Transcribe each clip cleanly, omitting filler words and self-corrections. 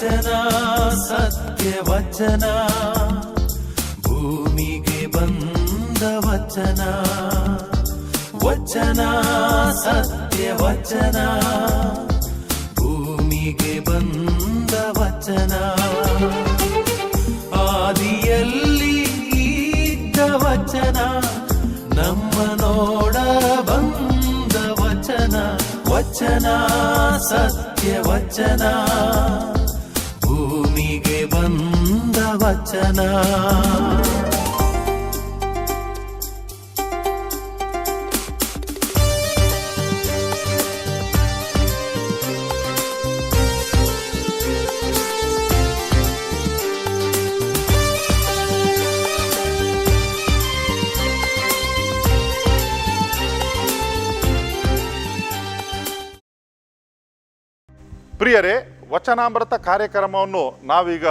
ವಚನ ಸತ್ಯ ವಚನ, ಭೂಮಿಗೆ ಬಂದ ವಚನ. ವಚನ ಸತ್ಯ ವಚನ, ಭೂಮಿಗೆ ಬಂದ ವಚನ. ಆದಿಯಲ್ಲಿ ಇದ್ದ ವಚನ, ನಮ್ಮ ನೋಡ ಬಂದ ವಚನ. ವಚನ ಸತ್ಯ ವಚನ, ಭೂಮಿಗೆ ಬಂದ ವಚನ. ಪ್ರಿಯರೇ, ವಚನಾಮೃತ ಕಾರ್ಯಕ್ರಮವನ್ನು ನಾವೀಗ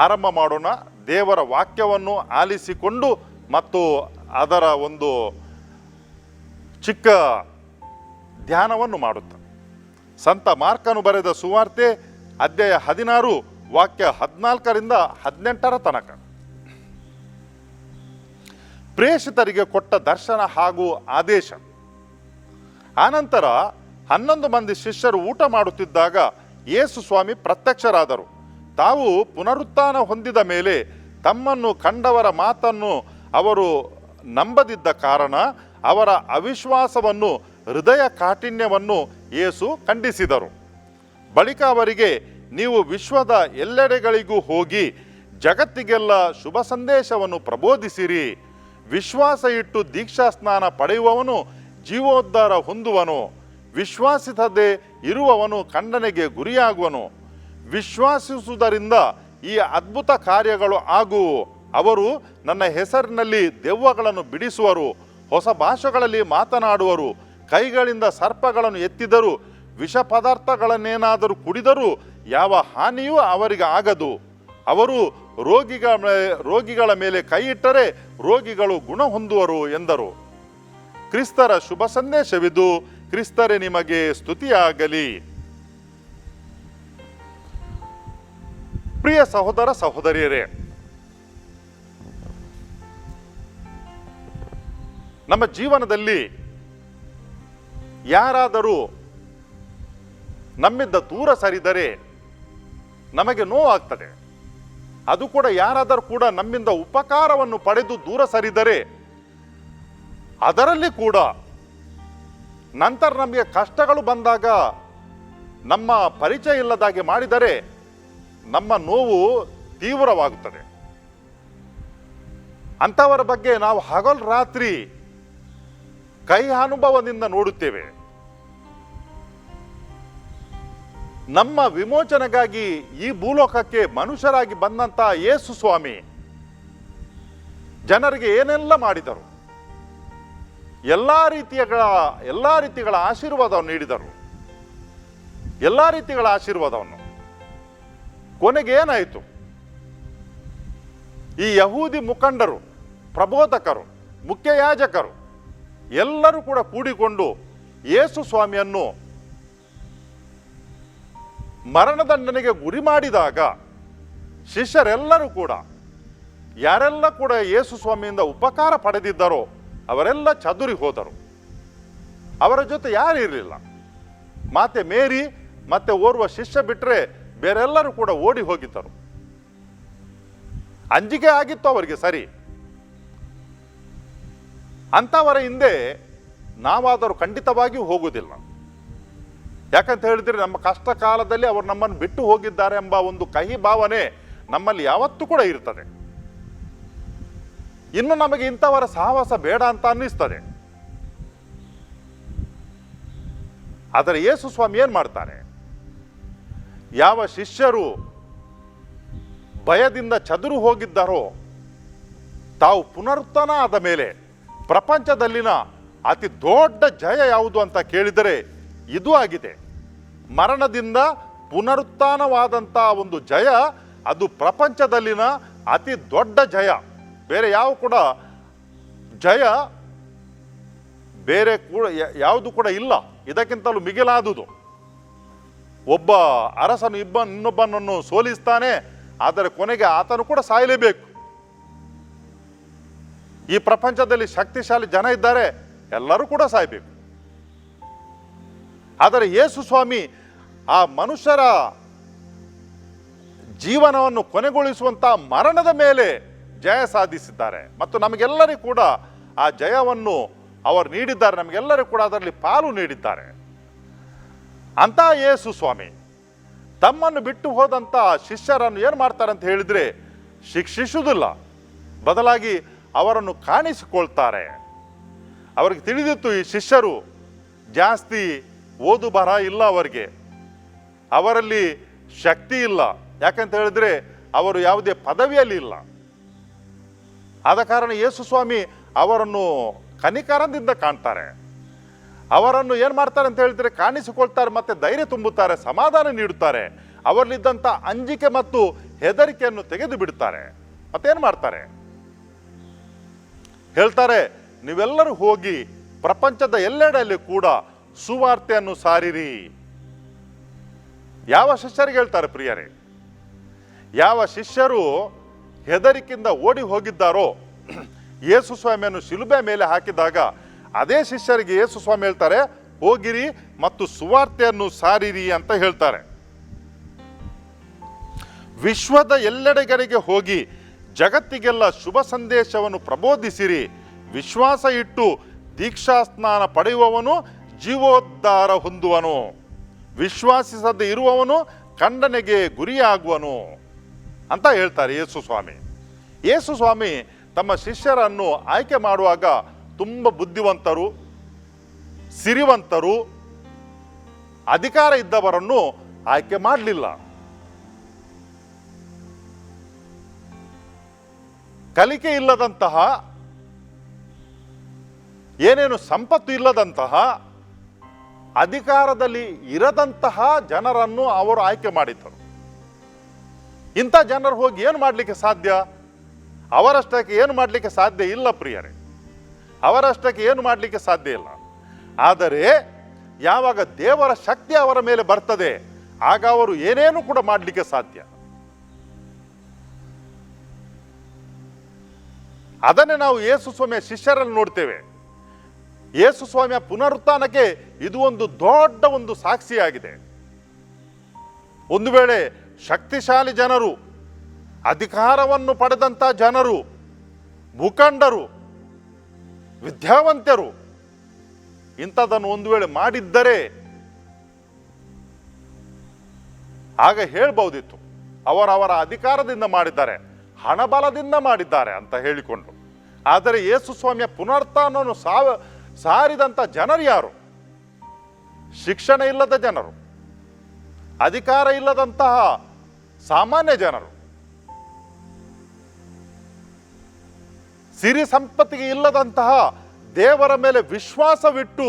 ಆರಂಭ ಮಾಡೋಣ. ದೇವರ ವಾಕ್ಯವನ್ನು ಆಲಿಸಿಕೊಂಡು ಮತ್ತು ಅದರ ಒಂದು ಚಿಕ್ಕ ಧ್ಯಾನವನ್ನು ಮಾಡುತ್ತ ಸಂತ ಮಾರ್ಕನು ಬರೆದ ಸುವಾರ್ತೆ ಅಧ್ಯಾಯ 16 ವಾಕ್ಯ 14ರಿಂದ 18 ತನಕ. ಪ್ರೇಷಿತರಿಗೆ ಕೊಟ್ಟ ದರ್ಶನ ಹಾಗೂ ಆದೇಶ. ಆನಂತರ 11 ಮಂದಿ ಶಿಷ್ಯರು ಊಟ ಮಾಡುತ್ತಿದ್ದಾಗ ಯೇಸು ಸ್ವಾಮಿ ಪ್ರತ್ಯಕ್ಷರಾದರು. ತಾವು ಪುನರುತ್ಥಾನ ಹೊಂದಿದ ಮೇಲೆ ತಮ್ಮನ್ನು ಕಂಡವರ ಮಾತನ್ನು ಅವರು ನಂಬದಿದ್ದ ಕಾರಣ ಅವರ ಅವಿಶ್ವಾಸವನ್ನು, ಹೃದಯ ಕಾಠಿಣ್ಯವನ್ನು ಯೇಸು ಖಂಡಿಸಿದರು. ಬಳಿಕ ಅವರಿಗೆ, ನೀವು ವಿಶ್ವದ ಎಲ್ಲೆಡೆಗಳಿಗೂ ಹೋಗಿ ಜಗತ್ತಿಗೆಲ್ಲ ಶುಭ ಸಂದೇಶವನ್ನು ಪ್ರಬೋಧಿಸಿರಿ. ವಿಶ್ವಾಸ ಇಟ್ಟು ದೀಕ್ಷಾ ಸ್ನಾನ ಪಡೆಯುವವನು ಜೀವೋದ್ಧಾರ ಹೊಂದುವನು, ವಿಶ್ವಾಸಿಸದೆ ಇರುವವನು ಖಂಡನೆಗೆ ಗುರಿಯಾಗುವನು. ವಿಶ್ವಾಸಿಸುವುದರಿಂದ ಈ ಅದ್ಭುತ ಕಾರ್ಯಗಳು ಆಗುವು. ಅವರು ನನ್ನ ಹೆಸರಿನಲ್ಲಿ ದೆವ್ವಗಳನ್ನು ಬಿಡಿಸುವರು, ಹೊಸ ಭಾಷೆಗಳಲ್ಲಿ ಮಾತನಾಡುವರು, ಕೈಗಳಿಂದ ಸರ್ಪಗಳನ್ನು ಎತ್ತಿದರೂ ವಿಷ ಪದಾರ್ಥಗಳನ್ನೇನಾದರೂ ಕುಡಿದರೂ ಯಾವ ಹಾನಿಯೂ ಅವರಿಗೆ ಆಗದು. ಅವರು ರೋಗಿಗಳ ಮೇಲೆ ಕೈ ಇಟ್ಟರೆ ರೋಗಿಗಳು ಗುಣ ಹೊಂದುವರು ಎಂದರು. ಕ್ರಿಸ್ತರ ಶುಭ ಸಂದೇಶವಿದು. ಕ್ರಿಸ್ತರೇ ನಿಮಗೆ ಸ್ತುತಿಯಾಗಲಿ. ಪ್ರಿಯ ಸಹೋದರ ಸಹೋದರಿಯರೇ, ನಮ್ಮ ಜೀವನದಲ್ಲಿ ಯಾರಾದರೂ ನಮ್ಮಿಂದ ದೂರ ಸರಿದರೆ ನಮಗೆ ನೋವಾಗ್ತದೆ. ಅದು ಕೂಡ ಯಾರಾದರೂ ಕೂಡ ನಮ್ಮಿಂದ ಉಪಕಾರವನ್ನು ಪಡೆದು ದೂರ ಸರಿದರೆ, ಅದರಲ್ಲಿ ಕೂಡ ನಂತರ ನಮಗೆ ಕಷ್ಟಗಳು ಬಂದಾಗ ನಮ್ಮ ಪರಿಚಯ ಇಲ್ಲದಾಗೆ ಮಾಡಿದರೆ ನಮ್ಮ ನೋವು ತೀವ್ರವಾಗುತ್ತದೆ. ಅಂಥವರ ಬಗ್ಗೆ ನಾವು ಹಗಲು ರಾತ್ರಿ ಕೈ ಅನುಭವದಿಂದ ನೋಡುತ್ತೇವೆ. ನಮ್ಮ ವಿಮೋಚನೆಗಾಗಿ ಈ ಭೂಲೋಕಕ್ಕೆ ಮನುಷ್ಯರಾಗಿ ಬಂದಂಥ ಯೇಸು ಸ್ವಾಮಿ ಜನರಿಗೆ ಏನೆಲ್ಲ ಮಾಡಿದರು, ಎಲ್ಲ ರೀತಿಗಳ ಆಶೀರ್ವಾದವನ್ನು ನೀಡಿದರು. ಎಲ್ಲ ರೀತಿಗಳ ಆಶೀರ್ವಾದವನ್ನು ಕೊನೆಗೆ ಏನಾಯಿತು? ಈ ಯಹೂದಿ ಮುಖಂಡರು, ಪ್ರಬೋಧಕರು, ಮುಖ್ಯ ಯಾಜಕರು ಎಲ್ಲರೂ ಕೂಡ ಕೂಡಿಕೊಂಡು ಯೇಸು ಸ್ವಾಮಿಯನ್ನು ಮರಣದಂಡನೆಗೆ ಗುರಿ ಮಾಡಿದಾಗ ಶಿಷ್ಯರೆಲ್ಲರೂ ಕೂಡ, ಯಾರೆಲ್ಲ ಕೂಡ ಯೇಸು ಸ್ವಾಮಿಯಿಂದ ಉಪಕಾರ ಪಡೆದಿದ್ದರೋ ಅವರೆಲ್ಲ ಚದುರಿ ಹೋದರು. ಅವರ ಜೊತೆ ಯಾರು ಇರಲಿಲ್ಲ. ಮಾತೆ ಮೇರಿ ಮತ್ತೆ ಓರ್ವ ಶಿಷ್ಯ ಬಿಟ್ಟರೆ ಬೇರೆಲ್ಲರೂ ಕೂಡ ಓಡಿ ಹೋಗಿದ್ದರು. ಅಂಜಿಕೆ ಆಗಿತ್ತು ಅವರಿಗೆ. ಸರಿ, ಅಂಥವರ ಹಿಂದೆ ನಾವಾದರೂ ಖಂಡಿತವಾಗಿಯೂ ಹೋಗುವುದಿಲ್ಲ. ಯಾಕಂತ ಹೇಳಿದ್ರೆ ನಮ್ಮ ಕಷ್ಟ ಕಾಲದಲ್ಲಿ ಅವರು ನಮ್ಮನ್ನು ಬಿಟ್ಟು ಹೋಗಿದ್ದಾರೆ ಎಂಬ ಒಂದು ಕಹಿ ಭಾವನೆ ನಮ್ಮಲ್ಲಿ ಯಾವತ್ತೂ ಕೂಡ ಇರ್ತದೆ. ಇನ್ನು ನಮಗೆ ಇಂಥವರ ಸಹವಾಸ ಬೇಡ ಅಂತ ಅನ್ನಿಸ್ತದೆ. ಆದರೆ ಯೇಸು ಸ್ವಾಮಿ ಏನು ಮಾಡ್ತಾರೆ? ಯಾವ ಶಿಷ್ಯರು ಭಯದಿಂದ ಚದುರು ಹೋಗಿದ್ದಾರೋ, ತಾವು ಪುನರುತ್ಥಾನ ಆದ ಮೇಲೆ ಪ್ರಪಂಚದಲ್ಲಿನ ಅತಿ ದೊಡ್ಡ ಜಯ ಯಾವುದು ಅಂತ ಕೇಳಿದರೆ ಇದು ಆಗಿದೆ. ಮರಣದಿಂದ ಪುನರುತ್ಥಾನವಾದಂಥ ಒಂದು ಜಯ, ಅದು ಪ್ರಪಂಚದಲ್ಲಿನ ಅತಿ ದೊಡ್ಡ ಜಯ. ಬೇರೆ ಯಾವ ಕೂಡ ಜಯ ಬೇರೆ ಕೂಡ ಯಾವುದು ಕೂಡ ಇಲ್ಲ. ಇದಕ್ಕಿಂತಲೂ ಮಿಗಿಲಾದುದು. ಒಬ್ಬ ಅರಸನು ಇನ್ನೊಬ್ಬನನ್ನು ಸೋಲಿಸ್ತಾನೆ, ಆದರೆ ಕೊನೆಗೆ ಆತನು ಕೂಡ ಸಾಯಲೇಬೇಕು. ಈ ಪ್ರಪಂಚದಲ್ಲಿ ಶಕ್ತಿಶಾಲಿ ಜನ ಇದ್ದಾರೆ, ಎಲ್ಲರೂ ಕೂಡ ಸಾಯಬೇಕು. ಆದರೆ ಯೇಸು ಸ್ವಾಮಿ ಆ ಮನುಷ್ಯರ ಜೀವನವನ್ನು ಕೊನೆಗೊಳಿಸುವಂಥ ಮರಣದ ಮೇಲೆ ಜಯ ಸಾಧಿಸಿದ್ದಾರೆ ಮತ್ತು ನಮಗೆಲ್ಲರಿಗೂ ಕೂಡ ಆ ಜಯವನ್ನು ಅವರು ನೀಡಿದ್ದಾರೆ, ನಮಗೆಲ್ಲರಿಗೂ ಕೂಡ ಅದರಲ್ಲಿ ಪಾಲು ನೀಡಿದ್ದಾರೆ. ಅಂತ ಯೇಸು ಸ್ವಾಮಿ ತಮ್ಮನ್ನು ಬಿಟ್ಟು ಹೋದಂಥ ಶಿಷ್ಯರನ್ನು ಏನು ಮಾಡ್ತಾರೆ ಅಂತ ಹೇಳಿದರೆ ಶಿಕ್ಷಿಸುವುದಿಲ್ಲ, ಬದಲಾಗಿ ಅವರನ್ನು ಕಾಣಿಸಿಕೊಳ್ತಾರೆ. ಅವರಿಗೆ ತಿಳಿದಿತ್ತು ಈ ಶಿಷ್ಯರು ಜಾಸ್ತಿ ಓದು ಬರಹ ಇಲ್ಲ, ಅವರಲ್ಲಿ ಶಕ್ತಿ ಇಲ್ಲ, ಯಾಕಂತ ಹೇಳಿದ್ರೆ ಅವರು ಯಾವುದೇ ಪದವಿಯಲ್ಲಿ ಇಲ್ಲ. ಆದ ಕಾರಣ ಯೇಸು ಸ್ವಾಮಿ ಅವರನ್ನು ಕನಿಕರದಿಂದ ಕಾಣ್ತಾರೆ. ಅವರನ್ನು ಏನು ಮಾಡ್ತಾರೆ ಅಂತ ಹೇಳಿದ್ರೆ ಕಾಣಿಸಿಕೊಳ್ತಾರೆ, ಮತ್ತೆ ಧೈರ್ಯ ತುಂಬುತ್ತಾರೆ, ಸಮಾಧಾನ ನೀಡುತ್ತಾರೆ. ಅವರಲ್ಲಿದ್ದಂಥ ಅಂಜಿಕೆ ಮತ್ತು ಹೆದರಿಕೆಯನ್ನು ತೆಗೆದು ಬಿಡುತ್ತಾರೆ. ಮತ್ತೇನು ಮಾಡ್ತಾರೆ ಹೇಳ್ತಾರೆ, ನೀವೆಲ್ಲರೂ ಹೋಗಿ ಪ್ರಪಂಚದ ಎಲ್ಲೆಡೆಯಲ್ಲಿ ಕೂಡ ಸುವಾರ್ತೆಯನ್ನು ಸಾರಿರಿ. ಯಾವ ಶಿಷ್ಯರಿಗೆ ಹೇಳ್ತಾರೆ ಪ್ರಿಯರೇ? ಯಾವ ಶಿಷ್ಯರು ಹೆದರಿಕೆಯಿಂದ ಓಡಿ ಹೋಗಿದ್ದಾರೋ, ಯೇಸು ಸ್ವಾಮಿಯನ್ನು ಶಿಲುಬೆ ಮೇಲೆ ಹಾಕಿದಾಗ ಅದೇ ಶಿಷ್ಯರಿಗೆ ಯೇಸು ಸ್ವಾಮಿ ಹೇಳ್ತಾರೆ, ಹೋಗಿರಿ ಮತ್ತು ಸುವಾರ್ತೆಯನ್ನು ಸಾರಿರಿ ಅಂತ ಹೇಳ್ತಾರೆ. ವಿಶ್ವದ ಎಲ್ಲೆಡೆಗಳಿಗೆ ಹೋಗಿ ಜಗತ್ತಿಗೆಲ್ಲ ಶುಭ ಸಂದೇಶವನ್ನು ಪ್ರಬೋಧಿಸಿರಿ. ವಿಶ್ವಾಸ ಇಟ್ಟು ದೀಕ್ಷಾಸ್ನಾನ ಪಡೆಯುವವನು ಜೀವೋದ್ಧಾರ ಹೊಂದುವನು, ವಿಶ್ವಾಸಿಸದೆ ಇರುವವನು ಖಂಡನೆಗೆ ಗುರಿಯಾಗುವನು ಅಂತ ಹೇಳ್ತಾರೆ ಯೇಸು ಸ್ವಾಮಿ. ಯೇಸು ಸ್ವಾಮಿ ತಮ್ಮ ಶಿಷ್ಯರನ್ನು ಆಯ್ಕೆ ಮಾಡುವಾಗ ತುಂಬ ಬುದ್ಧಿವಂತರು, ಸಿರಿವಂತರು, ಅಧಿಕಾರ ಇದ್ದವರನ್ನು ಆಯ್ಕೆ ಮಾಡಲಿಲ್ಲ. ಕಲಿಕೆ ಇಲ್ಲದಂತಹ, ಏನೇನು ಸಂಪತ್ತು ಇಲ್ಲದಂತಹ, ಅಧಿಕಾರದಲ್ಲಿ ಇರದಂತಹ ಜನರನ್ನು ಅವರು ಆಯ್ಕೆ ಮಾಡಿದ್ದರು. ಇಂಥ ಜನರು ಹೋಗಿ ಏನು ಮಾಡಲಿಕ್ಕೆ ಸಾಧ್ಯ? ಅವರಷ್ಟಕ್ಕೆ ಏನು ಮಾಡಲಿಕ್ಕೆ ಸಾಧ್ಯ ಇಲ್ಲ ಪ್ರಿಯರೇ, ಅವರಷ್ಟಕ್ಕೆ ಏನು ಮಾಡಲಿಕ್ಕೆ ಸಾಧ್ಯ ಇಲ್ಲ. ಆದರೆ ಯಾವಾಗ ದೇವರ ಶಕ್ತಿ ಅವರ ಮೇಲೆ ಬರ್ತದೆ, ಆಗ ಅವರು ಏನೇನು ಕೂಡ ಮಾಡಲಿಕ್ಕೆ ಸಾಧ್ಯ. ಅದನ್ನೇ ನಾವು ಯೇಸು ಸ್ವಾಮಿಯ ಶಿಷ್ಯರಲ್ಲಿ ನೋಡ್ತೇವೆ. ಯೇಸು ಸ್ವಾಮಿಯ ಪುನರುತ್ಥಾನಕ್ಕೆ ಇದು ಒಂದು ಸಾಕ್ಷಿಯಾಗಿದೆ. ಒಂದು ವೇಳೆ ಶಕ್ತಿಶಾಲಿ ಜನರು, ಅಧಿಕಾರವನ್ನು ಪಡೆದಂಥ ಜನರು, ಮುಖಂಡರು, ವಿದ್ಯಾವಂತರು ಇಂಥದನ್ನು ಒಂದು ವೇಳೆ ಮಾಡಿದ್ದರೆ ಆಗ ಹೇಳ್ಬಹುದಿತ್ತು, ಅವರವರ ಅಧಿಕಾರದಿಂದ ಮಾಡಿದ್ದಾರೆ, ಹಣಬಲದಿಂದ ಮಾಡಿದ್ದಾರೆ ಅಂತ ಹೇಳಿಕೊಂಡು. ಆದರೆ ಯೇಸು ಸ್ವಾಮಿಯ ಪುನರುತ್ಥಾನವನ್ನು ಸಾರಿದಂಥ ಜನರು ಯಾರು? ಶಿಕ್ಷಣ ಇಲ್ಲದ ಜನರು, ಅಧಿಕಾರ ಇಲ್ಲದಂತಹ ಸಾಮಾನ್ಯ ಜನರು, ಸಿರಿ ಸಂಪತ್ತಿಗೆ ಇಲ್ಲದಂತಹ, ದೇವರ ಮೇಲೆ ವಿಶ್ವಾಸವಿಟ್ಟು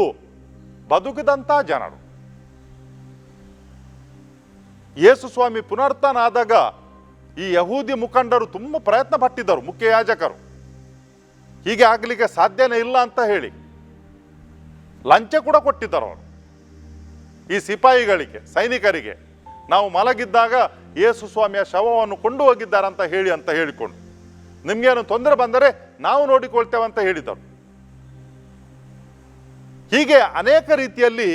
ಬದುಕಿದಂತಹ ಜನರು. ಯೇಸು ಸ್ವಾಮಿ ಪುನರುತ್ಥಾನ ಆದಾಗ ಈ ಯಹೂದಿ ಮುಖಂಡರು ತುಂಬ ಪ್ರಯತ್ನ ಪಟ್ಟಿದ್ದರು, ಮುಖ್ಯ ಯಾಜಕರು, ಹೀಗೆ ಆಗಲಿಕ್ಕೆ ಸಾಧ್ಯನೇ ಇಲ್ಲ ಅಂತ ಹೇಳಿ ಲಂಚ ಕೂಡ ಕೊಟ್ಟಿದ್ದರು ಅವರು ಈ ಸಿಪಾಯಿಗಳಿಗೆ, ಸೈನಿಕರಿಗೆ. ನಾವು ಮಲಗಿದ್ದಾಗ ಯೇಸು ಸ್ವಾಮಿಯ ಶವವನ್ನು ಕೊಂಡು ಹೋಗಿದ್ದಾರೆ ಅಂತ ಹೇಳಿಕೊಂಡು, ನಿಮ್ಗೇನು ತೊಂದರೆ ಬಂದರೆ ನಾವು ನೋಡಿಕೊಳ್ತೇವೆ ಅಂತ ಹೇಳಿದರು. ಹೀಗೆ ಅನೇಕ ರೀತಿಯಲ್ಲಿ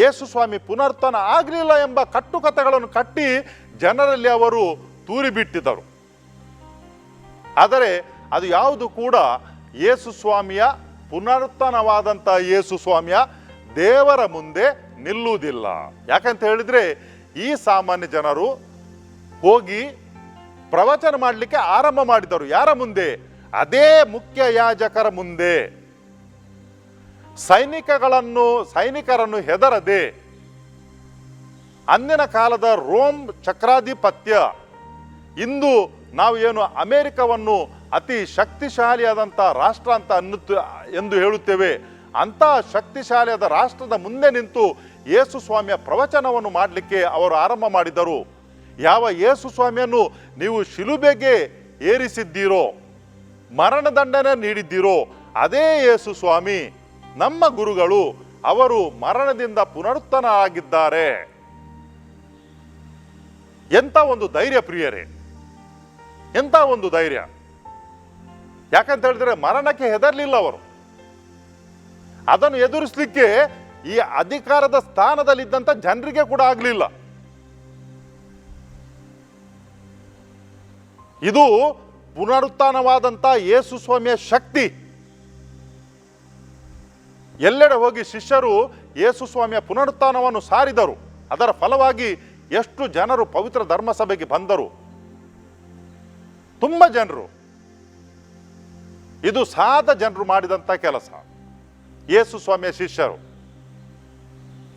ಯೇಸು ಸ್ವಾಮಿ ಪುನರುತ್ಥಾನ ಆಗಲಿಲ್ಲ ಎಂಬ ಕಟ್ಟುಕಥೆಗಳನ್ನು ಕಟ್ಟಿ ಜನರಲ್ಲಿ ಅವರು ತೂರಿಬಿಟ್ಟಿದ್ದರು. ಆದರೆ ಅದು ಯಾವುದು ಕೂಡ ಯೇಸು ಸ್ವಾಮಿಯ ಪುನರುತ್ಥಾನವಾದಂಥ ಯೇಸು ಸ್ವಾಮಿಯ ದೇವರ ಮುಂದೆ ನಿಲ್ಲುವುದಿಲ್ಲ. ಯಾಕಂತ ಹೇಳಿದ್ರೆ ಈ ಸಾಮಾನ್ಯ ಜನರು ಹೋಗಿ ಪ್ರವಚನ ಮಾಡಲಿಕ್ಕೆ ಆರಂಭ ಮಾಡಿದರು. ಯಾರ ಮುಂದೆ? ಅದೇ ಮುಖ್ಯ ಯಾಜಕರ ಮುಂದೆ. ಸೈನಿಕರನ್ನು ಹೆದರದೆ, ಅಂದಿನ ಕಾಲದ ರೋಮ್ ಚಕ್ರಾಧಿಪತ್ಯ, ಇಂದು ನಾವು ಏನು ಅಮೆರಿಕವನ್ನು ಅತಿ ಶಕ್ತಿಶಾಲಿಯಾದಂಥ ರಾಷ್ಟ್ರ ಅಂತ ಎಂದು ಹೇಳುತ್ತೇವೆ, ಅಂಥ ಶಕ್ತಿಶಾಲಿಯಾದ ರಾಷ್ಟ್ರದ ಮುಂದೆ ನಿಂತು ಯೇಸು ಸ್ವಾಮಿಯ ಪ್ರವಚನವನ್ನು ಮಾಡಲಿಕ್ಕೆ ಅವರು ಆರಂಭ ಮಾಡಿದರು. ಯಾವ ಯೇಸು ಸ್ವಾಮಿಯನ್ನು ನೀವು ಶಿಲುಬೆಗೆ ಏರಿಸಿದ್ದೀರೋ, ಮರಣದಂಡನೆ ನೀಡಿದ್ದೀರೋ, ಅದೇ ಯೇಸು ಸ್ವಾಮಿ ನಮ್ಮ ಗುರುಗಳು, ಅವರು ಮರಣದಿಂದ ಪುನರುತ್ಥಾನ ಆಗಿದ್ದಾರೆ. ಎಂಥ ಒಂದು ಧೈರ್ಯ ಪ್ರಿಯರೇ, ಎಂಥ ಒಂದು ಧೈರ್ಯ! ಯಾಕಂತ ಹೇಳಿದ್ರೆ ಮರಣಕ್ಕೆ ಹೆದರ್ಲಿಲ್ಲ ಅವರು. ಅದನ್ನು ಎದುರಿಸಲಿಕ್ಕೆ ಈ ಅಧಿಕಾರದ ಸ್ಥಾನದಲ್ಲಿದ್ದಂಥ ಜನರಿಗೆ ಕೂಡ ಆಗಲಿಲ್ಲ. ಇದು ಪುನರುತ್ಥಾನವಾದಂಥ ಯೇಸು ಸ್ವಾಮಿಯ ಶಕ್ತಿ. ಎಲ್ಲೆಡೆ ಹೋಗಿ ಶಿಷ್ಯರು ಯೇಸು ಸ್ವಾಮಿಯ ಪುನರುತ್ಥಾನವನ್ನು ಸಾರಿದರು. ಅದರ ಫಲವಾಗಿ ಎಷ್ಟು ಜನರು ಪವಿತ್ರ ಧರ್ಮಸಭೆಗೆ ಬಂದರು, ತುಂಬ ಜನರು. ಇದು ಸಾದ ಜನರು ಮಾಡಿದಂಥ ಕೆಲಸ. ಯೇಸು ಸ್ವಾಮಿಯ ಶಿಷ್ಯರು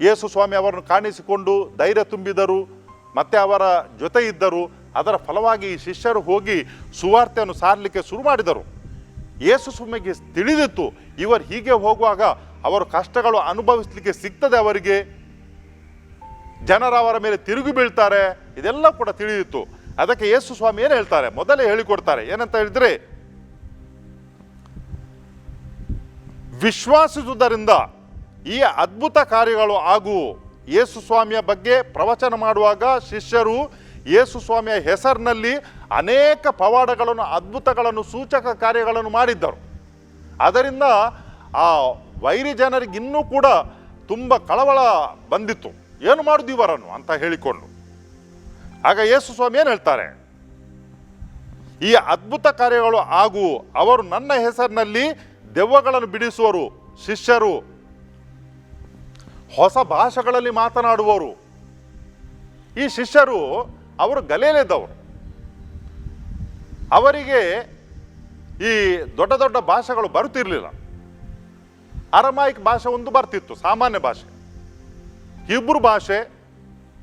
ಯೇಸು ಸ್ವಾಮಿ ಅವರನ್ನು ಕಾಣಿಸಿಕೊಂಡು ಧೈರ್ಯ ತುಂಬಿದರು, ಮತ್ತೆ ಅವರ ಜೊತೆ ಇದ್ದರು. ಅದರ ಫಲವಾಗಿ ಈ ಶಿಷ್ಯರು ಹೋಗಿ ಸುವಾರ್ತೆಯನ್ನು ಸಾರಲಿಕ್ಕೆ ಶುರು ಮಾಡಿದರು. ಯೇಸು ಸ್ವಾಮಿಗೆ ತಿಳಿದಿತ್ತು, ಇವರು ಹೀಗೆ ಹೋಗುವಾಗ ಅವರು ಕಷ್ಟಗಳು ಅನುಭವಿಸಲಿಕ್ಕೆ ಸಿಗ್ತದೆ, ಅವರಿಗೆ ಜನರು ಅವರ ಮೇಲೆ ತಿರುಗಿ ಬೀಳ್ತಾರೆ, ಇದೆಲ್ಲ ಕೂಡ ತಿಳಿದಿತ್ತು. ಅದಕ್ಕೆ ಯೇಸು ಸ್ವಾಮಿ ಏನು ಹೇಳ್ತಾರೆ, ಮೊದಲೇ ಹೇಳಿಕೊಡ್ತಾರೆ. ಏನಂತ ಹೇಳಿದ್ರೆ, ವಿಶ್ವಾಸಿಸುವುದರಿಂದ ಈ ಅದ್ಭುತ ಕಾರ್ಯಗಳು ಆಗುವು. ಯೇಸು ಸ್ವಾಮಿಯ ಬಗ್ಗೆ ಪ್ರವಚನ ಮಾಡುವಾಗ ಶಿಷ್ಯರು ಯೇಸು ಸ್ವಾಮಿಯ ಹೆಸರಿನಲ್ಲಿ ಅನೇಕ ಪವಾಡಗಳನ್ನು, ಅದ್ಭುತಗಳನ್ನು, ಸೂಚಕ ಕಾರ್ಯಗಳನ್ನು ಮಾಡಿದ್ದರು. ಅದರಿಂದ ಆ ವೈರಿ ಜನರಿಗೆ ಇನ್ನೂ ಕೂಡ ತುಂಬ ಕಳವಳ ಬಂದಿತ್ತು, ಏನು ಮಾಡುದು ಇವರನ್ನು ಅಂತ ಹೇಳಿಕೊಂಡು. ಆಗ ಯೇಸು ಸ್ವಾಮಿ ಏನು ಹೇಳ್ತಾರೆ, ಈ ಅದ್ಭುತ ಕಾರ್ಯಗಳು ಆಗುವು. ಅವರು ನನ್ನ ಹೆಸರಿನಲ್ಲಿ ದೆವ್ವಗಳನ್ನು ಬಿಡಿಸುವರು. ಶಿಷ್ಯರು ಹೊಸ ಭಾಷೆಗಳಲ್ಲಿ ಮಾತನಾಡುವವರು. ಈ ಶಿಷ್ಯರು ಅವರು ಗಲೀಲೆದವರು. ಅವರಿಗೆ ಈ ದೊಡ್ಡ ದೊಡ್ಡ ಭಾಷೆಗಳು ಬರುತ್ತಿರಲಿಲ್ಲ. ಅರಮಾಯಿಕ್ ಭಾಷೆ ಒಂದು ಬರ್ತಿತ್ತು, ಸಾಮಾನ್ಯ ಭಾಷೆ. ಹಿಬ್ರು ಭಾಷೆ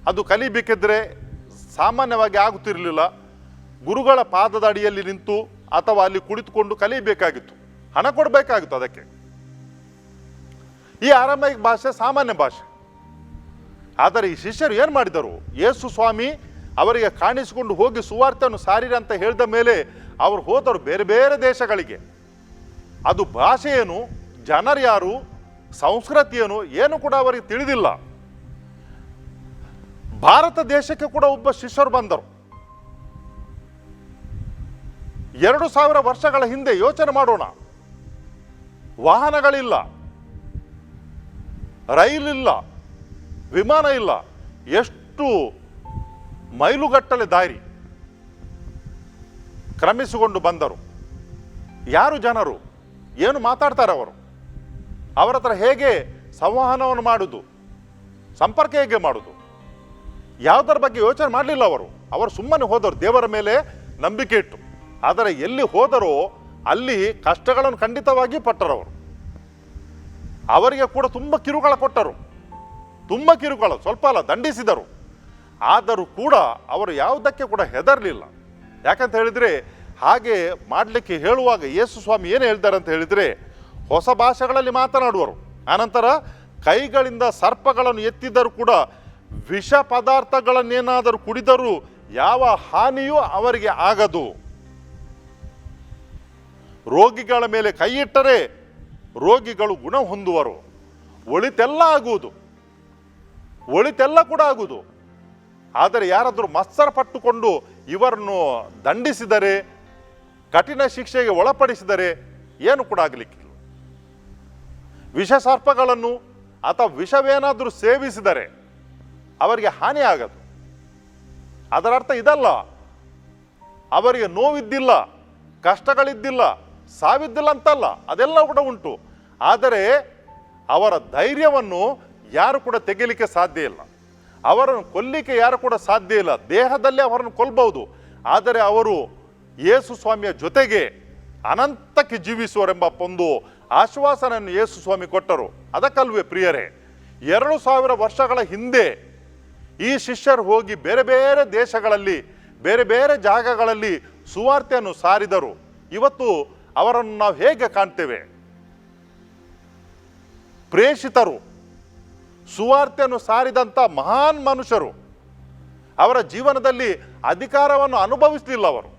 ಅದು ಕಲಿಬೇಕಿದ್ರೆ ಸಾಮಾನ್ಯವಾಗಿ ಆಗುತ್ತಿರಲಿಲ್ಲ. ಗುರುಗಳ ಪಾದದ ಅಡಿಯಲ್ಲಿ ನಿಂತು ಅಥವಾ ಅಲ್ಲಿ ಕುಳಿತುಕೊಂಡು ಕಲಿಬೇಕಾಗಿತ್ತು, ಹಣ ಕೊಡಬೇಕಾಗಿತ್ತು ಅದಕ್ಕೆ. ಈ ಅರಮಾಯಿಕ್ ಭಾಷೆ ಸಾಮಾನ್ಯ ಭಾಷೆ. ಆದರೆ ಈ ಶಿಷ್ಯರು ಏನು ಮಾಡಿದರು, ಯೇಸು ಸ್ವಾಮಿ ಅವರಿಗೆ ಕಾಣಿಸಿಕೊಂಡು ಹೋಗಿ ಸುವಾರ್ತೆಯನ್ನು ಸಾರಿರಿ ಅಂತ ಹೇಳಿದ ಮೇಲೆ ಅವರು ಹೋದರು ಬೇರೆ ಬೇರೆ ದೇಶಗಳಿಗೆ. ಅದು ಭಾಷೆ ಏನು, ಜನರು ಯಾರು, ಸಂಸ್ಕೃತಿ ಏನು ಕೂಡ ಅವರಿಗೆ ತಿಳಿದಿಲ್ಲ. ಭಾರತ ದೇಶಕ್ಕೆ ಕೂಡ ಒಬ್ಬ ಶಿಷ್ಯರು ಬಂದರು. 2000 ವರ್ಷಗಳ ಹಿಂದೆ ಯೋಚನೆ ಮಾಡೋಣ. ವಾಹನಗಳಿಲ್ಲ, ರೈಲಿಲ್ಲ, ವಿಮಾನ ಇಲ್ಲ, ಎಷ್ಟು ಮೈಲುಗಟ್ಟಲೆ ದಾರಿ ಕ್ರಮಿಸಿಕೊಂಡು ಬಂದರು. ಯಾರು ಜನರು, ಏನು ಮಾತಾಡ್ತಾರೆ ಅವರು, ಅವರ ಹತ್ರ ಹೇಗೆ ಸಂವಹನವನ್ನು ಮಾಡುವುದು, ಸಂಪರ್ಕ ಹೇಗೆ ಮಾಡುವುದು, ಯಾವುದರ ಬಗ್ಗೆ ಯೋಚನೆ ಮಾಡಲಿಲ್ಲ ಅವರು ಸುಮ್ಮನೆ ಹೋದರು, ದೇವರ ಮೇಲೆ ನಂಬಿಕೆ ಇಟ್ಟು. ಆದರೆ ಎಲ್ಲಿ ಹೋದರೋ ಅಲ್ಲಿ ಕಷ್ಟಗಳನ್ನು ಖಂಡಿತವಾಗಿ ಪಟ್ಟರವರು. ಅವರಿಗೆ ಕೂಡ ತುಂಬ ಕಿರುಕುಳ ಕೊಟ್ಟರು, ತುಂಬ ಕಿರುಕುಳ, ಸ್ವಲ್ಪ ಅಲ್ಲ, ದಂಡಿಸಿದರು. ಆದರೂ ಕೂಡ ಅವರು ಯಾವುದಕ್ಕೆ ಕೂಡ ಹೆದರಲಿಲ್ಲ. ಯಾಕಂತ ಹೇಳಿದರೆ, ಹಾಗೆ ಮಾಡಲಿಕ್ಕೆ ಹೇಳುವಾಗ ಯೇಸು ಸ್ವಾಮಿ ಏನು ಹೇಳ್ತಾರೆ ಅಂತ ಹೇಳಿದರೆ, ಹೊಸ ಭಾಷೆಗಳಲ್ಲಿ ಮಾತನಾಡುವರು. ಆನಂತರ ಕೈಗಳಿಂದ ಸರ್ಪಗಳನ್ನು ಎತ್ತಿದರೂ ಕೂಡ ವಿಷ ಪದಾರ್ಥಗಳನ್ನೇನಾದರೂ ಕುಡಿದರೂ ಯಾವ ಹಾನಿಯೂ ಅವರಿಗೆ ಆಗದು. ರೋಗಿಗಳ ಮೇಲೆ ಕೈ ಇಟ್ಟರೆ ರೋಗಿಗಳು ಗುಣ ಹೊಂದುವರು. ಒಳಿತೆಲ್ಲ ಆಗುವುದು, ಒಳಿತೆಲ್ಲ ಕೂಡ ಆಗುವುದು. ಆದರೆ ಯಾರಾದರೂ ಮತ್ಸರ ಪಟ್ಟುಕೊಂಡು ಇವರನ್ನು ದಂಡಿಸಿದರೆ, ಕಠಿಣ ಶಿಕ್ಷೆಗೆ ಒಳಪಡಿಸಿದರೆ ಏನು ಕೂಡ ಆಗಲಿಕ್ಕಿಲ್ಲ. ವಿಷ ಸರ್ಪಗಳನ್ನು ಅಥವಾ ವಿಷವೇನಾದರೂ ಸೇವಿಸಿದರೆ ಅವರಿಗೆ ಹಾನಿ ಆಗದು. ಅದರ ಅರ್ಥ ಇದಲ್ಲ, ಅವರಿಗೆ ನೋವಿದ್ದಿಲ್ಲ, ಕಷ್ಟಗಳಿದ್ದಿಲ್ಲ, ಸಾವಿದ್ದಿಲ್ಲ ಅಂತಲ್ಲ, ಅದೆಲ್ಲ ಕೂಡ ಉಂಟು. ಆದರೆ ಅವರ ಧೈರ್ಯವನ್ನು ಯಾರು ಕೂಡ ತೆಗೆಯಲಿಕ್ಕೆ ಸಾಧ್ಯ ಇಲ್ಲ. ಅವರನ್ನು ಕೊಲ್ಲಿಕ್ಕೆ ಯಾರು ಕೂಡ ಸಾಧ್ಯ ಇಲ್ಲ. ದೇಹದಲ್ಲೇ ಅವರನ್ನು ಕೊಲ್ಲಬಹುದು, ಆದರೆ ಅವರು ಯೇಸು ಸ್ವಾಮಿಯ ಜೊತೆಗೆ ಅನಂತಕ್ಕೆ ಜೀವಿಸುವರೆಂಬ ಒಂದು ಆಶ್ವಾಸನೆಯನ್ನು ಯೇಸು ಸ್ವಾಮಿ ಕೊಟ್ಟರು. ಅದಕ್ಕಲ್ವೇ ಪ್ರಿಯರೇ, 2000 ವರ್ಷಗಳ ಹಿಂದೆ ಈ ಶಿಷ್ಯರು ಹೋಗಿ ಬೇರೆ ಬೇರೆ ದೇಶಗಳಲ್ಲಿ, ಬೇರೆ ಬೇರೆ ಜಾಗಗಳಲ್ಲಿ ಸುವಾರ್ತೆಯನ್ನು ಸಾರಿದರು. ಇವತ್ತು ಅವರನ್ನು ನಾವು ಹೇಗೆ ಕಾಣ್ತೇವೆ? ಪ್ರೇಷಿತರು, ಸುವಾರ್ತೆಯನ್ನು ಸಾರಿದಂಥ ಮಹಾನ್ ಮನುಷ್ಯರು. ಅವರ ಜೀವನದಲ್ಲಿ ಅಧಿಕಾರವನ್ನು ಅನುಭವಿಸಲಿಲ್ಲ ಅವರು.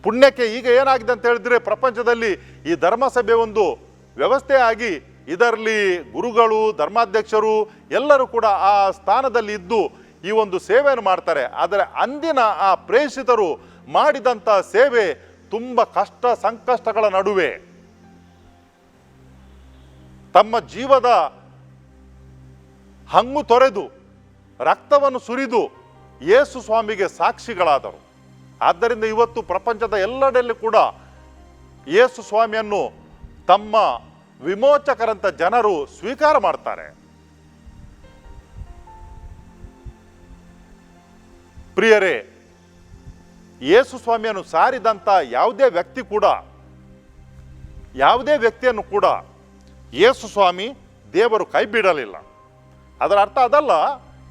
ಪುಣ್ಯಕ್ಕೆ ಈಗ ಏನಾಗಿದೆ ಅಂತ ಹೇಳಿದ್ರೆ, ಪ್ರಪಂಚದಲ್ಲಿ ಈ ಧರ್ಮಸಭೆ ಒಂದು ವ್ಯವಸ್ಥೆ ಆಗಿ ಇದರಲ್ಲಿ ಗುರುಗಳು, ಧರ್ಮಾಧ್ಯಕ್ಷರು ಎಲ್ಲರೂ ಕೂಡ ಆ ಸ್ಥಾನದಲ್ಲಿ ಇದ್ದು ಈ ಒಂದು ಸೇವೆಯನ್ನು ಮಾಡ್ತಾರೆ. ಆದರೆ ಅಂದಿನ ಆ ಪ್ರೇಷಿತರು ಮಾಡಿದಂಥ ಸೇವೆ ತುಂಬ ಕಷ್ಟ ಸಂಕಷ್ಟಗಳ ನಡುವೆ ತಮ್ಮ ಜೀವದ ಹಂಗು ತೊರೆದು ರಕ್ತವನ್ನು ಸುರಿದು ಯೇಸು ಸ್ವಾಮಿಗೆ ಸಾಕ್ಷಿಗಳಾದರು. ಆದ್ದರಿಂದ ಇವತ್ತು ಪ್ರಪಂಚದ ಎಲ್ಲೆಡೆಯಲ್ಲಿ ಕೂಡ ಯೇಸು ಸ್ವಾಮಿಯನ್ನು ತಮ್ಮ ವಿಮೋಚಕರಂತ ಜನರು ಸ್ವೀಕಾರ ಮಾಡ್ತಾರೆ. ಪ್ರಿಯರೇ, ಯೇಸು ಸ್ವಾಮಿಯನ್ನು ಸಾರಿದಂಥ ಯಾವುದೇ ವ್ಯಕ್ತಿಯನ್ನು ಕೂಡ ಯೇಸು ಸ್ವಾಮಿ ದೇವರು ಕೈ ಬಿಡಲಿಲ್ಲ. ಅದರ ಅರ್ಥ ಅದಲ್ಲ,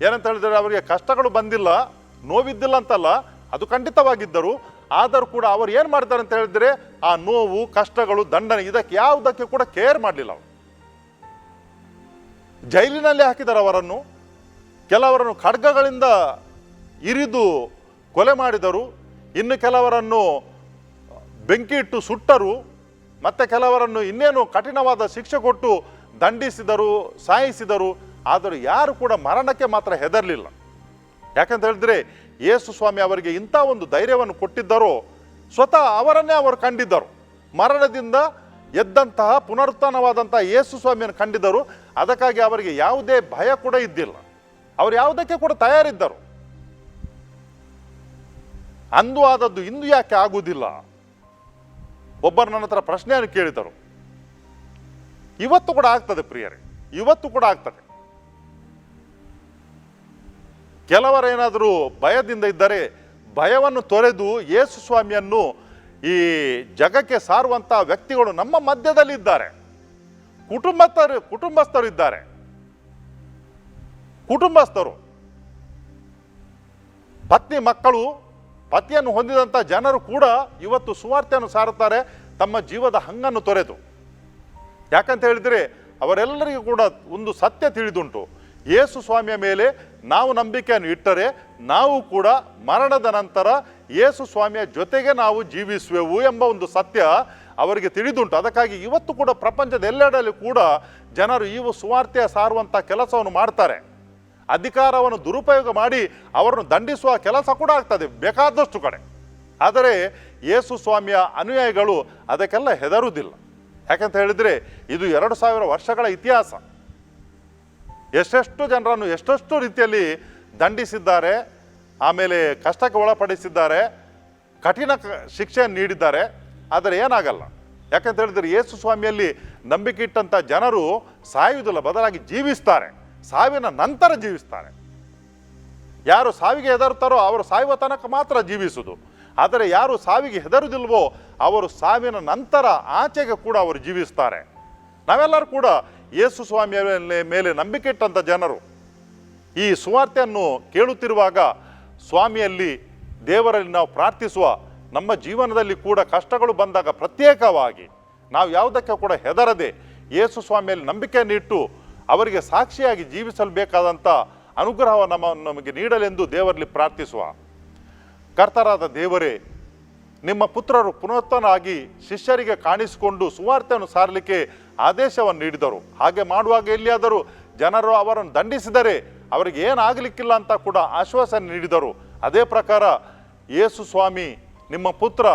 ಏನಂತ ಹೇಳಿದರೆ ಅವರಿಗೆ ಕಷ್ಟಗಳು ಬಂದಿಲ್ಲ, ನೋವಿದ್ದಿಲ್ಲ ಅಂತಲ್ಲ, ಅದು ಖಂಡಿತವಾಗಿದ್ದರು. ಆದರೂ ಕೂಡ ಅವರು ಏನು ಮಾಡ್ತಾರೆ ಅಂತ ಹೇಳಿದರೆ ಆ ನೋವು, ಕಷ್ಟಗಳು, ದಂಡನೆ ಇದಕ್ಕೆ ಯಾವುದಕ್ಕೆ ಕೂಡ ಕೇರ್ ಮಾಡಲಿಲ್ಲ. ಅವರು ಜೈಲಿನಲ್ಲಿ ಹಾಕಿದ್ದಾರೆ ಅವರನ್ನು, ಕೆಲವರನ್ನು ಖಡ್ಗಗಳಿಂದ ಇರಿದು ಕೊಲೆ ಮಾಡಿದರು, ಇನ್ನು ಕೆಲವರನ್ನು ಬೆಂಕಿ ಇಟ್ಟು ಸುಟ್ಟರು, ಮತ್ತೆ ಕೆಲವರನ್ನು ಇನ್ನೇನು ಕಠಿಣವಾದ ಶಿಕ್ಷೆ ಕೊಟ್ಟು ದಂಡಿಸಿದರು, ಸಾಯಿಸಿದರು. ಆದರೂ ಯಾರು ಕೂಡ ಮರಣಕ್ಕೆ ಮಾತ್ರ ಹೆದರಲಿಲ್ಲ. ಯಾಕಂತ ಹೇಳಿದ್ರೆ ಯೇಸು ಸ್ವಾಮಿ ಅವರಿಗೆ ಇಂಥ ಒಂದು ಧೈರ್ಯವನ್ನು ಕೊಟ್ಟಿದ್ದರೋ, ಸ್ವತಃ ಅವರನ್ನೇ ಅವರು ಕಂಡಿದ್ದರು. ಮರಣದಿಂದ ಎದ್ದಂತಹ ಪುನರುತ್ಥಾನವಾದಂತಹ ಯೇಸು ಸ್ವಾಮಿಯನ್ನು ಕಂಡಿದ್ದರು. ಅದಕ್ಕಾಗಿ ಅವರಿಗೆ ಯಾವುದೇ ಭಯ ಕೂಡ ಇದ್ದಿಲ್ಲ, ಅವರು ಯಾವುದಕ್ಕೆ ಕೂಡ ತಯಾರಿದ್ದರು. ಅಂದು ಆದದ್ದು ಇಂದು ಯಾಕೆ ಆಗುವುದಿಲ್ಲ? ಒಬ್ಬರು ನನ್ನ ಹತ್ರ ಪ್ರಶ್ನೆಯನ್ನು ಕೇಳಿದರು. ಇವತ್ತು ಕೂಡ ಆಗ್ತದೆ ಪ್ರಿಯರೇ, ಇವತ್ತು ಕೂಡ ಆಗ್ತದೆ. ಕೆಲವರೇನಾದರೂ ಭಯದಿಂದ ಇದ್ದರೆ ಭಯವನ್ನು ತೊರೆದು ಯೇಸು ಸ್ವಾಮಿಯನ್ನು ಈ ಜಗಕ್ಕೆ ಸಾರುವಂಥ ವ್ಯಕ್ತಿಗಳು ನಮ್ಮ ಮಧ್ಯದಲ್ಲಿ ಇದ್ದಾರೆ. ಕುಟುಂಬಸ್ಥರು ಇದ್ದಾರೆ. ಕುಟುಂಬಸ್ಥರು, ಪತ್ನಿ ಮಕ್ಕಳು, ಪತಿಯನ್ನು ಹೊಂದಿದಂಥ ಜನರು ಕೂಡ ಇವತ್ತು ಸುವಾರ್ತೆಯನ್ನು ಸಾರುತ್ತಾರೆ ತಮ್ಮ ಜೀವದ ಹಂಗನ್ನು ತೊರೆದು. ಯಾಕಂತ ಹೇಳಿದರೆ ಅವರೆಲ್ಲರಿಗೂ ಕೂಡ ಒಂದು ಸತ್ಯ ತಿಳಿದುಂಟು, ಯೇಸು ಸ್ವಾಮಿಯ ಮೇಲೆ ನಾವು ನಂಬಿಕೆಯನ್ನು ಇಟ್ಟರೆ ನಾವು ಕೂಡ ಮರಣದ ನಂತರ ಯೇಸು ಸ್ವಾಮಿಯ ಜೊತೆಗೆ ನಾವು ಜೀವಿಸುವೆವು ಎಂಬ ಒಂದು ಸತ್ಯ ಅವರಿಗೆ ತಿಳಿದುಂಟು. ಅದಕ್ಕಾಗಿ ಇವತ್ತು ಕೂಡ ಪ್ರಪಂಚದ ಎಲ್ಲೆಡೆಯಲ್ಲಿ ಕೂಡ ಜನರು ಈ ಸುವಾರ್ತೆಯ ಸಾರುವಂಥ ಕೆಲಸವನ್ನು ಮಾಡ್ತಾರೆ. ಅಧಿಕಾರವನ್ನು ದುರುಪಯೋಗ ಮಾಡಿ ಅವರನ್ನು ದಂಡಿಸುವ ಕೆಲಸ ಕೂಡ ಆಗ್ತದೆ ಬೇಕಾದಷ್ಟು ಕಡೆ. ಆದರೆ ಯೇಸು ಸ್ವಾಮಿಯ ಅನುಯಾಯಿಗಳು ಅದಕ್ಕೆಲ್ಲ ಹೆದರುವುದಿಲ್ಲ. ಯಾಕಂತ ಹೇಳಿದರೆ ಇದು 2000 ವರ್ಷಗಳ ಇತಿಹಾಸ. ಎಷ್ಟೆಷ್ಟು ಜನರನ್ನು ಎಷ್ಟೆಷ್ಟು ರೀತಿಯಲ್ಲಿ ದಂಡಿಸಿದ್ದಾರೆ, ಆಮೇಲೆ ಕಷ್ಟಕ್ಕೆ ಒಳಪಡಿಸಿದ್ದಾರೆ, ಕಠಿಣ ಶಿಕ್ಷೆಯನ್ನು ನೀಡಿದ್ದಾರೆ. ಆದರೆ ಏನಾಗಲ್ಲ. ಯಾಕಂತ ಹೇಳಿದರೆ ಯೇಸು ಸ್ವಾಮಿಯಲ್ಲಿ ನಂಬಿಕೆ ಇಟ್ಟಂಥ ಜನರು ಸಾಯುವುದಿಲ್ಲ, ಬದಲಾಗಿ ಜೀವಿಸ್ತಾರೆ, ಸಾವಿನ ನಂತರ ಜೀವಿಸ್ತಾರೆ. ಯಾರು ಸಾವಿಗೆ ಹೆದರುತ್ತಾರೋ ಅವರು ಸಾಯುವ ತನಕ ಮಾತ್ರ ಜೀವಿಸುವುದು. ಆದರೆ ಯಾರು ಸಾವಿಗೆ ಹೆದರುವುದಿಲ್ವೋ ಅವರು ಸಾವಿನ ನಂತರ ಆಚೆಗೆ ಕೂಡ ಅವರು ಜೀವಿಸ್ತಾರೆ. ನಾವೆಲ್ಲರೂ ಕೂಡ ಯೇಸು ಸ್ವಾಮಿಯ ಮೇಲೆ ನಂಬಿಕೆ ಇಟ್ಟಂಥ ಜನರು ಈ ಸುವಾರ್ತೆಯನ್ನು ಕೇಳುತ್ತಿರುವಾಗ ಸ್ವಾಮಿಯಲ್ಲಿ, ದೇವರಲ್ಲಿ ನಾವು ಪ್ರಾರ್ಥಿಸುವ, ನಮ್ಮ ಜೀವನದಲ್ಲಿ ಕೂಡ ಕಷ್ಟಗಳು ಬಂದಾಗ ಪ್ರತ್ಯೇಕವಾಗಿ ನಾವು ಯಾವುದಕ್ಕೆ ಕೂಡ ಹೆದರದೆ ಯೇಸು ಸ್ವಾಮಿಯಲ್ಲಿ ನಂಬಿಕೆಯನ್ನು ಇಟ್ಟು ಅವರಿಗೆ ಸಾಕ್ಷಿಯಾಗಿ ಜೀವಿಸಲು ಬೇಕಾದಂಥ ಅನುಗ್ರಹವನ್ನು ನಮಗೆ ನೀಡಲೆಂದು ದೇವರಲ್ಲಿ ಪ್ರಾರ್ಥಿಸುವ. ಕರ್ತರಾದ ದೇವರೇ, ನಿಮ್ಮ ಪುತ್ರರು ಪುನರುತ್ಥಾನರಾಗಿ ಶಿಷ್ಯರಿಗೆ ಕಾಣಿಸಿಕೊಂಡು ಸುವಾರ್ತೆಯನ್ನು ಸಾರಲಿಕ್ಕೆ ಆದೇಶವನ್ನು ನೀಡಿದರು. ಹಾಗೆ ಮಾಡುವಾಗ ಎಲ್ಲಿಯಾದರೂ ಜನರು ಅವರನ್ನು ದಂಡಿಸಿದರೆ ಅವರಿಗೆ ಏನಾಗಲಿಕ್ಕಿಲ್ಲ ಅಂತ ಕೂಡ ಆಶ್ವಾಸನೆ ನೀಡಿದರು. ಅದೇ ಪ್ರಕಾರ ಯೇಸು ಸ್ವಾಮಿ ನಿಮ್ಮ ಪುತ್ರ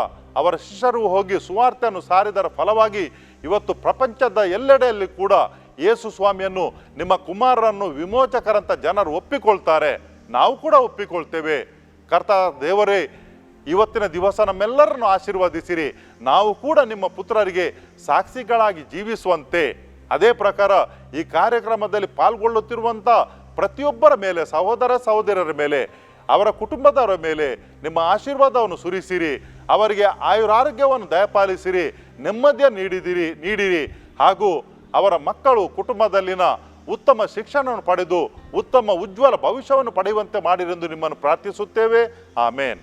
ಅವರ ಶಿಷ್ಯರು ಹೋಗಿ ಸುವಾರ್ತೆಯನ್ನು ಸಾರಿದರ ಫಲವಾಗಿ ಇವತ್ತು ಪ್ರಪಂಚದ ಎಲ್ಲೆಡೆಯಲ್ಲಿ ಕೂಡ ಯೇಸು ಸ್ವಾಮಿಯನ್ನು, ನಿಮ್ಮ ಕುಮಾರರನ್ನು ವಿಮೋಚಕರಂತ ಜನರು ಒಪ್ಪಿಕೊಳ್ತಾರೆ. ನಾವು ಕೂಡ ಒಪ್ಪಿಕೊಳ್ತೇವೆ. ಕರ್ತ ದೇವರೇ, ಇವತ್ತಿನ ದಿವಸ ನಮ್ಮೆಲ್ಲರನ್ನು ಆಶೀರ್ವದಿಸಿರಿ. ನಾವು ಕೂಡ ನಿಮ್ಮ ಪುತ್ರರಿಗೆ ಸಾಕ್ಷಿಗಳಾಗಿ ಜೀವಿಸುವಂತೆ, ಅದೇ ಪ್ರಕಾರ ಈ ಕಾರ್ಯಕ್ರಮದಲ್ಲಿ ಪಾಲ್ಗೊಳ್ಳುತ್ತಿರುವಂಥ ಪ್ರತಿಯೊಬ್ಬರ ಮೇಲೆ, ಸಹೋದರ ಸಹೋದರರ ಮೇಲೆ, ಅವರ ಕುಟುಂಬದವರ ಮೇಲೆ ನಿಮ್ಮ ಆಶೀರ್ವಾದವನ್ನು ಸುರಿಸಿರಿ. ಅವರಿಗೆ ಆಯುರಾರೋಗ್ಯವನ್ನು ದಯಪಾಲಿಸಿರಿ, ನೆಮ್ಮದಿಯನ್ನು ನೀಡಿರಿ. ಹಾಗೂ ಅವರ ಮಕ್ಕಳು ಕುಟುಂಬದಲ್ಲಿನ ಉತ್ತಮ ಶಿಕ್ಷಣವನ್ನು ಪಡೆದು ಉತ್ತಮ ಉಜ್ವಲ ಭವಿಷ್ಯವನ್ನು ಪಡೆಯುವಂತೆ ಮಾಡಿರೆಂದು ನಿಮ್ಮನ್ನು ಪ್ರಾರ್ಥಿಸುತ್ತೇವೆ. ಆಮೇನ್.